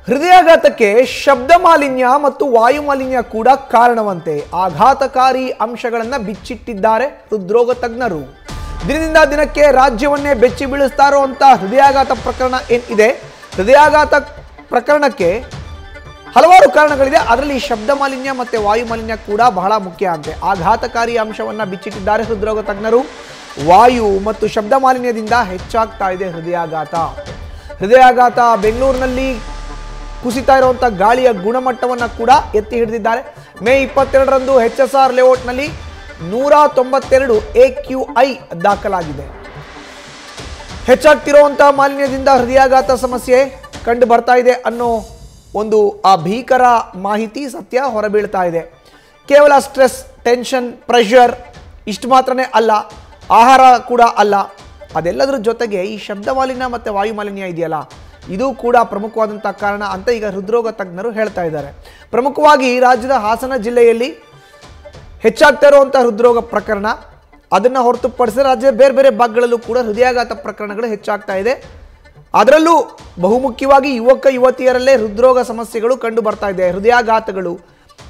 ಹೃದಯಾಘಾತಕ್ಕೆ ಶಬ್ದ ಮಾಲಿನ್ಯ ಮತ್ತು ವಾಯು ಮಾಲಿನ್ಯ ಕೂಡ ಕಾರಣವಂತೆ ಆಘಾತಕಾರಿ ಅಂಶಗಳನ್ನು ಬಿಚ್ಚಿಟ್ಟಿದ್ದಾರೆ ಹೃದ್ರೋಗ ತಜ್ಞರು. ದಿನದಿಂದ ದಿನಕ್ಕೆ ರಾಜ್ಯವನ್ನೇ ಬೆಚ್ಚಿ ಬೀಳಿಸ್ತಾ ಇರುವಂತ ಹೃದಯಾಘಾತ ಪ್ರಕರಣ ಏನಿದೆ, ಹೃದಯಾಘಾತ ಪ್ರಕರಣಕ್ಕೆ ಹಲವಾರು ಕಾರಣಗಳಿದೆ. ಅದರಲ್ಲಿ ಶಬ್ದ ಮಾಲಿನ್ಯ ಮತ್ತು ವಾಯು ಮಾಲಿನ್ಯ ಕೂಡ ಬಹಳ ಮುಖ್ಯ ಅಂತೆ. ಆಘಾತಕಾರಿ ಅಂಶವನ್ನು ಬಿಚ್ಚಿಟ್ಟಿದ್ದಾರೆ ಹೃದ್ರೋಗ ತಜ್ಞರು. ವಾಯು ಮತ್ತು ಶಬ್ದ ಮಾಲಿನ್ಯದಿಂದ ಹೆಚ್ಚಾಗ್ತಾ ಇದೆ ಹೃದಯಾಘಾತ. ಬೆಂಗಳೂರಿನಲ್ಲಿ ಕುಸಿತಾ ಇರುವಂಥ ಗಾಳಿಯ ಗುಣಮಟ್ಟವನ್ನು ಕೂಡ ಎತ್ತಿ ಹಿಡಿದಿದ್ದಾರೆ. ಮೇ 22ರಂದು HSR ಲೇಔಟ್ನಲ್ಲಿ 192 AQI ದಾಖಲಾಗಿದೆ. ಹೆಚ್ಚಾಗ್ತಿರುವಂಥ ಮಾಲಿನ್ಯದಿಂದ ಹೃದಯಾಘಾತ ಸಮಸ್ಯೆ ಕಂಡು ಬರ್ತಾ ಇದೆ ಅನ್ನೋ ಒಂದು ಭೀಕರ ಮಾಹಿತಿ ಸತ್ಯ ಹೊರಬೀಳ್ತಾ ಇದೆ. ಕೇವಲ ಸ್ಟ್ರೆಸ್, ಟೆನ್ಷನ್, ಪ್ರೆಷರ್ ಇಷ್ಟು ಮಾತ್ರನೇ ಅಲ್ಲ, ಆಹಾರ ಕೂಡ ಅಲ್ಲ. ಅದೆಲ್ಲದರ ಜೊತೆಗೆ ಈ ಶಬ್ದ ಮಾಲಿನ್ಯ ಮತ್ತು ವಾಯು ಮಾಲಿನ್ಯ ಇದೆಯಲ್ಲ, ಇದು ಕೂಡ ಪ್ರಮುಖವಾದಂಥ ಕಾರಣ ಅಂತ ಈಗ ಹೃದ್ರೋಗ ತಜ್ಞರು ಹೇಳ್ತಾ ಇದ್ದಾರೆ. ಪ್ರಮುಖವಾಗಿ ರಾಜ್ಯದ ಹಾಸನ ಜಿಲ್ಲೆಯಲ್ಲಿ ಹೆಚ್ಚಾಗ್ತಾ ಇರುವಂಥ ಹೃದ್ರೋಗ ಪ್ರಕರಣ, ಅದನ್ನು ಹೊರತುಪಡಿಸಿದ್ರೆ ರಾಜ್ಯದ ಬೇರೆ ಬೇರೆ ಭಾಗಗಳಲ್ಲೂ ಕೂಡ ಹೃದಯಾಘಾತ ಪ್ರಕರಣಗಳು ಹೆಚ್ಚಾಗ್ತಾ ಇದೆ. ಅದರಲ್ಲೂ ಬಹುಮುಖ್ಯವಾಗಿ ಯುವಕ ಯುವತಿಯರಲ್ಲೇ ಹೃದ್ರೋಗ ಸಮಸ್ಯೆಗಳು ಕಂಡು ಬರ್ತಾ ಇದೆ. ಹೃದಯಾಘಾತಗಳು,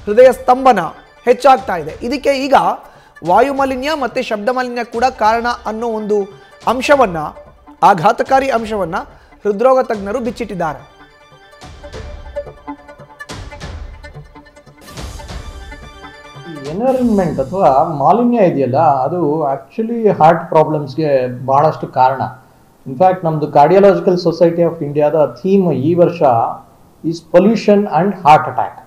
ಹೃದಯ ಸ್ತಂಭನ ಹೆಚ್ಚಾಗ್ತಾ ಇದೆ. ಇದಕ್ಕೆ ಈಗ ವಾಯು ಮಾಲಿನ್ಯ ಮತ್ತು ಶಬ್ದ ಮಾಲಿನ್ಯ ಕೂಡ ಕಾರಣ ಅನ್ನೋ ಒಂದು ಅಂಶವನ್ನು, ಆಘಾತಕಾರಿ ಅಂಶವನ್ನು ಹೃದ್ರೋಗ ತಜ್ಞರು ಬಿಚ್ಚಿಟ್ಟಿದ್ದಾರೆ. ಎನ್ವೈರನ್ಮೆಂಟ್ ಅಥವಾ ಮಾಲಿನ್ಯ ಇದೆಯಲ್ಲ, ಅದು ಆಕ್ಚುಲಿ ಹಾರ್ಟ್ ಪ್ರಾಬ್ಲಮ್ಸ್ಗೆ ಬಹಳಷ್ಟು ಕಾರಣ. ಇನ್ಫ್ಯಾಕ್ಟ್ ನಮ್ಮದು ಕಾರ್ಡಿಯಾಲಜಿಕಲ್ ಸೊಸೈಟಿ ಆಫ್ ಇಂಡಿಯಾದ ಥೀಮ್ ಈ ವರ್ಷ is pollution and heart attack.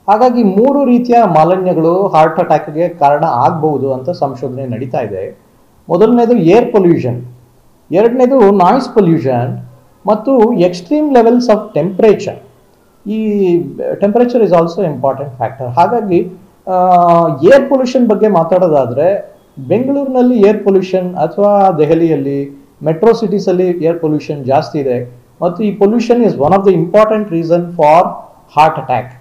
ಹಾಗಾಗಿ 3 ರೀತಿಯ ಮಾಲಿನ್ಯಗಳು ಹಾರ್ಟ್ ಅಟ್ಯಾಕ್ಗೆ ಕಾರಣ ಆಗಬಹುದು ಅಂತ ಸಂಶೋಧನೆ ನಡೀತಾ ಇದೆ. ಮೊದಲನೇದು ಏರ್ ಪೊಲ್ಯೂಷನ್, ಎರಡನೇದು ನಾಯ್ಸ್ ಪೊಲ್ಯೂಷನ್ ಮತ್ತು ಎಕ್ಸ್ಟ್ರೀಮ್ ಲೆವೆಲ್ಸ್ ಆಫ್ ಟೆಂಪ್ರೇಚರ್. ಈ temperature is also important factor. ಹಾಗಾಗಿ ಏರ್ ಪೊಲ್ಯೂಷನ್ ಬಗ್ಗೆ ಮಾತಾಡೋದಾದರೆ, ಬೆಂಗಳೂರಿನಲ್ಲಿ ಏರ್ ಪೊಲ್ಯೂಷನ್ ಅಥವಾ ದೆಹಲಿಯಲ್ಲಿ ಮೆಟ್ರೋ ಸಿಟೀಸಲ್ಲಿ ಏರ್ ಪೊಲ್ಯೂಷನ್ ಜಾಸ್ತಿ ಇದೆ ಮತ್ತು ಈ pollution is one of the important reason for heart attack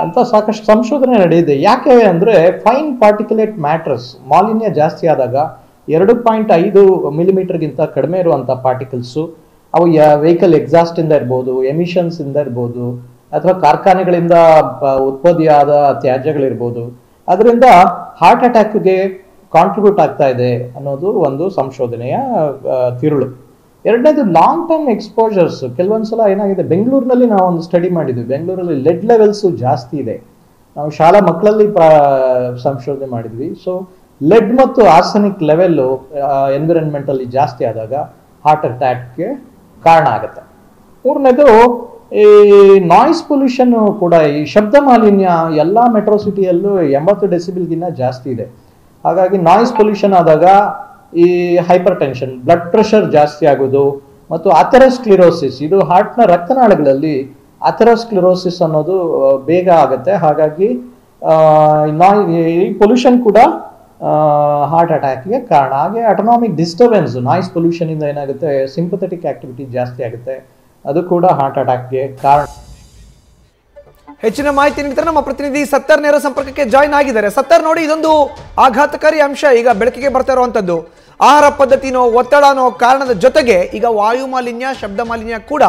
ಅಂತ ಸಾಕಷ್ಟು ಸಂಶೋಧನೆ ನಡೆದಿದೆ. ಯಾಕೆ ಅಂದರೆ ಫೈನ್ ಪಾರ್ಟಿಕ್ಯುಲೇಟ್ ಮ್ಯಾಟರ್ಸ್ ಮಾಲಿನ್ಯ ಜಾಸ್ತಿ ಆದಾಗ 2.5 ಮಿಲಿಮೀಟರ್ಗಿಂತ ಕಡಿಮೆ ಇರುವಂಥ ಪಾರ್ಟಿಕಲ್ಸು, ಅವು ವೆಹಿಕಲ್ ಎಕ್ಸಾಸ್ಟಿಂದ ಇರ್ಬೋದು, ಎಮಿಷನ್ಸಿಂದ ಇರ್ಬೋದು, ಅಥವಾ ಕಾರ್ಖಾನೆಗಳಿಂದ ಉತ್ಪತ್ತಿಯಾದ ತ್ಯಾಜ್ಯಗಳಿರ್ಬೋದು, ಅದರಿಂದ ಹಾರ್ಟ್ ಅಟ್ಯಾಕ್ಗೆ ಕಾಂಟ್ರಿಬ್ಯೂಟ್ ಆಗ್ತಾ ಇದೆ ಅನ್ನೋದು ಒಂದು ಸಂಶೋಧನೆಯ ತಿರುಳು. ಎರಡನೇದು ಲಾಂಗ್ ಟರ್ಮ್ ಎಕ್ಸ್ಪೋಜರ್ಸ್. ಕೆಲವೊಂದ್ಸಲ ಏನಾಗಿದೆ, ಬೆಂಗಳೂರಿನಲ್ಲಿ ನಾವು ಒಂದು ಸ್ಟಡಿ ಮಾಡಿದ್ವಿ, ಬೆಂಗಳೂರಲ್ಲಿ ಲೆಡ್ ಲೆವೆಲ್ಸು ಜಾಸ್ತಿ ಇದೆ. ನಾವು ಶಾಲಾ ಮಕ್ಕಳಲ್ಲಿ ಸಂಶೋಧನೆ ಮಾಡಿದ್ವಿ. ಸೊ ಲೆಡ್ ಮತ್ತು ಆರ್ಸೆನಿಕ್ ಲೆವೆಲ್ಲು ಎನ್ವಿರಾನ್ಮೆಂಟಲ್ಲಿ ಜಾಸ್ತಿ ಆದಾಗ ಹಾರ್ಟ್ ಅಟ್ಯಾಕ್ಗೆ ಕಾರಣ ಆಗುತ್ತೆ. ಮೂರನೇದು ಈ ನಾಯ್ಸ್ ಪೊಲ್ಯೂಷನ್ ಕೂಡ, ಈ ಶಬ್ದ ಮಾಲಿನ್ಯ ಎಲ್ಲ ಮೆಟ್ರೋ ಸಿಟಿಯಲ್ಲೂ 80 ಡೆಸಿಬಲ್ಗಿನ್ನ ಜಾಸ್ತಿ ಇದೆ. ಹಾಗಾಗಿ ನಾಯ್ಸ್ ಪೊಲ್ಯೂಷನ್ ಆದಾಗ ಈ ಹೈಪರ್ ಟೆನ್ಷನ್, ಬ್ಲಡ್ ಪ್ರೆಷರ್ ಜಾಸ್ತಿ ಆಗೋದು ಮತ್ತು ಅಥೆರೋಸ್ಕ್ಲಿರೋಸಿಸ್, ಇದು ಹಾರ್ಟ್ನ ರಕ್ತನಾಳಗಳಲ್ಲಿ ಅಥೆರೋಸ್ಕ್ಲಿರೋಸಿಸ್ ಅನ್ನೋದು ಬೇಗ ಆಗುತ್ತೆ. ಹಾಗಾಗಿ ಈ ಪೊಲ್ಯೂಷನ್ ಕೂಡ ಹಾರ್ಟ್ ಅಟ್ಯಾಕ್ಗೆ ಕಾರಣ. ಹಾಗೆ ಆಟೋನಾಮಿಕ್ ಡಿಸ್ಟರ್ಬೆನ್ಸ್, ನಾಯ್ಸ್ ಪೊಲ್ಯೂಷನ್ ಇಂದ ಏನಾಗುತ್ತೆ, ಸಿಂಪಥೆಟಿಕ್ ಆಕ್ಟಿವಿಟಿ ಜಾಸ್ತಿ ಆಗುತ್ತೆ, ಅದು ಕೂಡ ಹಾರ್ಟ್ ಅಟ್ಯಾಕ್ಗೆ ಕಾರಣ. ಹೆಚ್ಚಿನ ಮಾಹಿತಿ ನೀಡ್ತಾರೆ ನಮ್ಮ ಪ್ರತಿನಿಧಿ ಸತ್ತರ್ ನೇರ ಸಂಪರ್ಕಕ್ಕೆ ಜಾಯ್ನ್ ಆಗಿದ್ದಾರೆ. ಸತ್ತರ್, ನೋಡಿ, ಇದೊಂದು ಆಘಾತಕಾರಿ ಅಂಶ ಈಗ ಬೆಳಕಿಗೆ ಬರ್ತಾ ಇರುವಂತದ್ದು. ಆಹಾರ ಪದ್ಧತಿನೋ ಒತ್ತಡನೋ ಕಾರಣದ ಜೊತೆಗೆ ಈಗ ವಾಯು ಮಾಲಿನ್ಯ, ಶಬ್ದ ಮಾಲಿನ್ಯ ಕೂಡ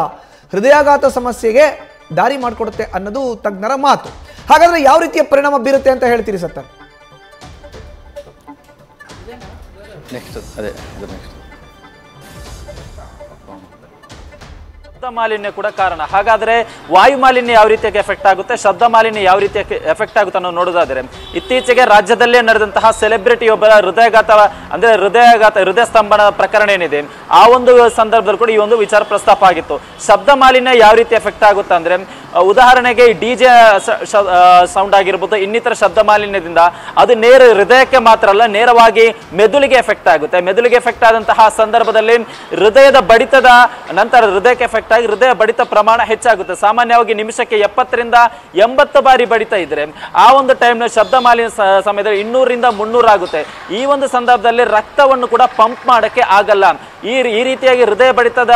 ಹೃದಯಾಘಾತ ಸಮಸ್ಯೆಗೆ ದಾರಿ ಮಾಡಿಕೊಡುತ್ತೆ ಅನ್ನೋದು ತಜ್ಞರ ಮಾತು. ಹಾಗಾದ್ರೆ ಯಾವ ರೀತಿಯ ಪರಿಣಾಮ ಬೀರುತ್ತೆ ಅಂತ ಹೇಳ್ತೀರಿ ಸತ್ತರ್? ಶಬ್ದ ಮಾಲಿನ್ಯ ಕೂಡ ಕಾರಣ. ಹಾಗಾದ್ರೆ ವಾಯು ಮಾಲಿನ್ಯ ಯಾವ ರೀತಿಯಾಗಿ ಎಫೆಕ್ಟ್ ಆಗುತ್ತೆ, ಶಬ್ದ ಮಾಲಿನ್ಯ ಯಾವ ರೀತಿಯಾಗಿ ಎಫೆಕ್ಟ್ ಆಗುತ್ತೆ ಅನ್ನೋ ನೋಡೋದಾದ್ರೆ, ಇತ್ತೀಚೆಗೆ ರಾಜ್ಯದಲ್ಲೇ ನಡೆದಂತಹ ಸೆಲೆಬ್ರಿಟಿ ಒಬ್ಬರ ಹೃದಯ ಸ್ತಂಭನ ಪ್ರಕರಣ ಏನಿದೆ, ಆ ಒಂದು ಸಂದರ್ಭದಲ್ಲಿ ಕೂಡ ಈ ಒಂದು ವಿಚಾರ ಪ್ರಸ್ತಾಪ ಆಗಿತ್ತು. ಶಬ್ದ ಮಾಲಿನ್ಯ ಯಾವ ರೀತಿ ಎಫೆಕ್ಟ್ ಆಗುತ್ತೆ ಅಂದ್ರೆ, ಉದಾಹರಣೆಗೆ DJ ಸೌಂಡ್ ಆಗಿರ್ಬೋದು, ಇನ್ನಿತರ ಶಬ್ದ ಮಾಲಿನ್ಯದಿಂದ ಅದು ನೇರ ಹೃದಯಕ್ಕೆ ಮಾತ್ರ ಅಲ್ಲ, ನೇರವಾಗಿ ಮೆದುಳಿಗೆ ಎಫೆಕ್ಟ್ ಆಗುತ್ತೆ. ಮೆದುಳಿಗೆ ಎಫೆಕ್ಟ್ ಆದಂತಹ ಸಂದರ್ಭದಲ್ಲಿ ಹೃದಯದ ಬಡಿತದ ನಂತರ ಹೃದಯಕ್ಕೆ ಎಫೆಕ್ಟ್ ಆಗಿ ಹೃದಯ ಬಡಿತ ಪ್ರಮಾಣ ಹೆಚ್ಚಾಗುತ್ತೆ. ಸಾಮಾನ್ಯವಾಗಿ ನಿಮಿಷಕ್ಕೆ 70ರಿಂದ 80 ಬಾರಿ ಬಡಿತ ಇದ್ರೆ, ಆ ಒಂದು ಟೈಮ್ ಶಬ್ದ ಮಾಲಿನ್ಯ ಸಮಯದಲ್ಲಿ 200 ರಿಂದ 300 ಆಗುತ್ತೆ. ಈ ಒಂದು ಸಂದರ್ಭದಲ್ಲಿ ರಕ್ತವನ್ನು ಕೂಡ ಪಂಪ್ ಮಾಡಕ್ಕೆ ಆಗಲ್ಲ. ಈ ರೀತಿಯಾಗಿ ಹೃದಯ ಬಡಿತದ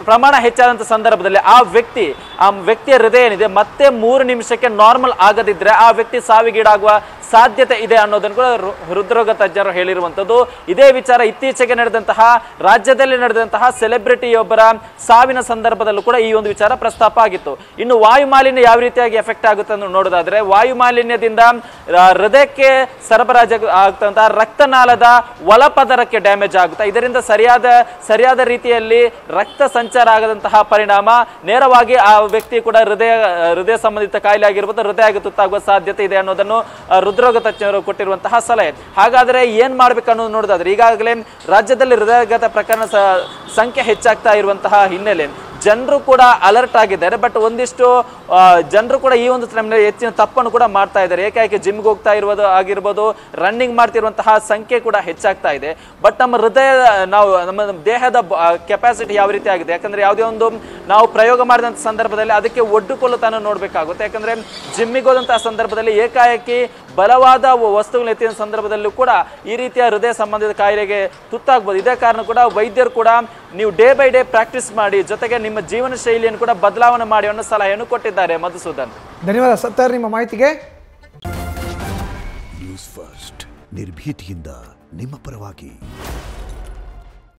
ಪ್ರಮಾಣ ಹೆಚ್ಚಾದಂತ ಸಂದರ್ಭದಲ್ಲಿ ಆ ವ್ಯಕ್ತಿಯ ಹೃದಯ ಏನಿದೆ ಮತ್ತೆ 3 ನಿಮಿಷಕ್ಕೆ ನಾರ್ಮಲ್ ಆಗದಿದ್ರೆ ಆ ವ್ಯಕ್ತಿ ಸಾವಿಗೀಡಾಗುವ ಸಾಧ್ಯತೆ ಇದೆ ಅನ್ನೋದನ್ನು ಕೂಡ ಹೃದ್ರೋಗ ತಜ್ಞರು ಹೇಳಿರುವಂತದ್ದು. ಇದೇ ವಿಚಾರ ಇತ್ತೀಚೆಗೆ ನಡೆದಂತಹ ರಾಜ್ಯದಲ್ಲಿ ನಡೆದಂತಹ ಸೆಲೆಬ್ರಿಟಿಯೊಬ್ಬರ ಸಾವಿನ ಸಂದರ್ಭದಲ್ಲೂ ಕೂಡ ಈ ಒಂದು ವಿಚಾರ ಪ್ರಸ್ತಾಪ ಆಗಿತ್ತು. ಇನ್ನು ವಾಯು ಮಾಲಿನ್ಯ ಯಾವ ರೀತಿಯಾಗಿ ಎಫೆಕ್ಟ್ ಆಗುತ್ತೆ ಅಂತ ನೋಡೋದಾದ್ರೆ, ವಾಯು ಮಾಲಿನ್ಯದಿಂದ ಹೃದಯಕ್ಕೆ ಸರಬರಾಜು ಆಗ್ತಂತಹ ರಕ್ತನಾಳದ ಒಳಪದರಕ್ಕೆ ಡ್ಯಾಮೇಜ್ ಆಗುತ್ತೆ. ಇದರಿಂದ ಸರಿಯಾದ ರೀತಿಯಲ್ಲಿ ರಕ್ತ ಸಂಚಾರ ಆಗದಂತಹ ಪರಿಣಾಮ ನೇರವಾಗಿ ಆ ವ್ಯಕ್ತಿ ಕೂಡ ಹೃದಯ ಸಂಬಂಧಿತ ಕಾಯಿಲೆ ಆಗಿರ್ಬೋದು, ಹೃದಯ ತುತ್ತಾಗುವ ಸಾಧ್ಯತೆ ಇದೆ ಅನ್ನೋದನ್ನು ಹೃದ್ರೋಗ ತಜ್ಞರು ಕೊಟ್ಟಿರುವಂತಹ ಸಲಹೆ. ಹಾಗಾದ್ರೆ ಏನ್ ಮಾಡ್ಬೇಕು ಅನ್ನೋದು ನೋಡೋದಾದ್ರೆ, ಈಗಾಗಲೇ ರಾಜ್ಯದಲ್ಲಿ ಹೃದಯಾಘಾತ ಪ್ರಕರಣ ಸಂಖ್ಯೆ ಹೆಚ್ಚಾಗ್ತಾ ಇರುವಂತಹ ಹಿನ್ನೆಲೆ ಜನರು ಕೂಡ ಅಲರ್ಟ್ ಆಗಿದ್ದಾರೆ. ಬಟ್ ಒಂದಿಷ್ಟು ಜನರು ಕೂಡ ಈ ಒಂದು ಹೆಚ್ಚಿನ ತಪ್ಪನ್ನು ಕೂಡ ಮಾಡ್ತಾ ಇದ್ದಾರೆ. ಏಕಾಏಕಿ ಜಿಮ್ಗೆ ಹೋಗ್ತಾ ಇರುವುದು ಆಗಿರ್ಬೋದು, ರನ್ನಿಂಗ್ ಮಾಡ್ತಿರುವಂತಹ ಸಂಖ್ಯೆ ಕೂಡ ಹೆಚ್ಚಾಗ್ತಾ ಇದೆ. ಬಟ್ ನಮ್ಮ ನಮ್ಮ ದೇಹದ ಕೆಪಾಸಿಟಿ ಯಾವ ರೀತಿ ಆಗಿದೆ, ಯಾಕಂದ್ರೆ ಯಾವುದೇ ಒಂದು ನಾವು ಪ್ರಯೋಗ ಮಾಡಿದಂಥ ಸಂದರ್ಭದಲ್ಲಿ ಅದಕ್ಕೆ ಒಡ್ಡುಕೊಳ್ಳುತ್ತಾನೆ ನೋಡ್ಬೇಕಾಗುತ್ತೆ. ಯಾಕಂದ್ರೆ ಜಿಮ್ಮಿಗೆ ಹೋದಂತಹ ಸಂದರ್ಭದಲ್ಲಿ ಏಕಾಏಕಿ ಬಲವಾದ ವಸ್ತುಗಳು ಎತ್ತಿನ ಸಂದರ್ಭದಲ್ಲೂ ಕೂಡ ಈ ರೀತಿಯ ಹೃದಯ ಸಂಬಂಧಿತ ಕಾಯಿಲೆಗೆ ತುತ್ತಾಗಬಹುದು. ಇದೇ ಕಾರಣ ಕೂಡ ವೈದ್ಯರು ಕೂಡ ನೀವು ಡೇ ಬೈ ಡೇ ಪ್ರಾಕ್ಟೀಸ್ ಮಾಡಿ, ಜೊತೆಗೆ ನಿಮ್ಮ ಜೀವನ ಶೈಲಿಯನ್ನು ಕೂಡ ಬದಲಾವಣೆ ಮಾಡಿ ಅನ್ನೋ ಸಲಹೆಯನ್ನು ಕೊಟ್ಟಿದ್ದಾರೆ ಮಧುಸೂದನ್. ಧನ್ಯವಾದ ಸತ್ತರ್ ನಿಮ್ಮ ಮಾಹಿತಿಗೆ. ನ್ಯೂಸ್ ಫಸ್ಟ್ ನಿರ್ಭೀತಿಯಿಂದ ನಿಮ್ಮ ಪರವಾಗಿ.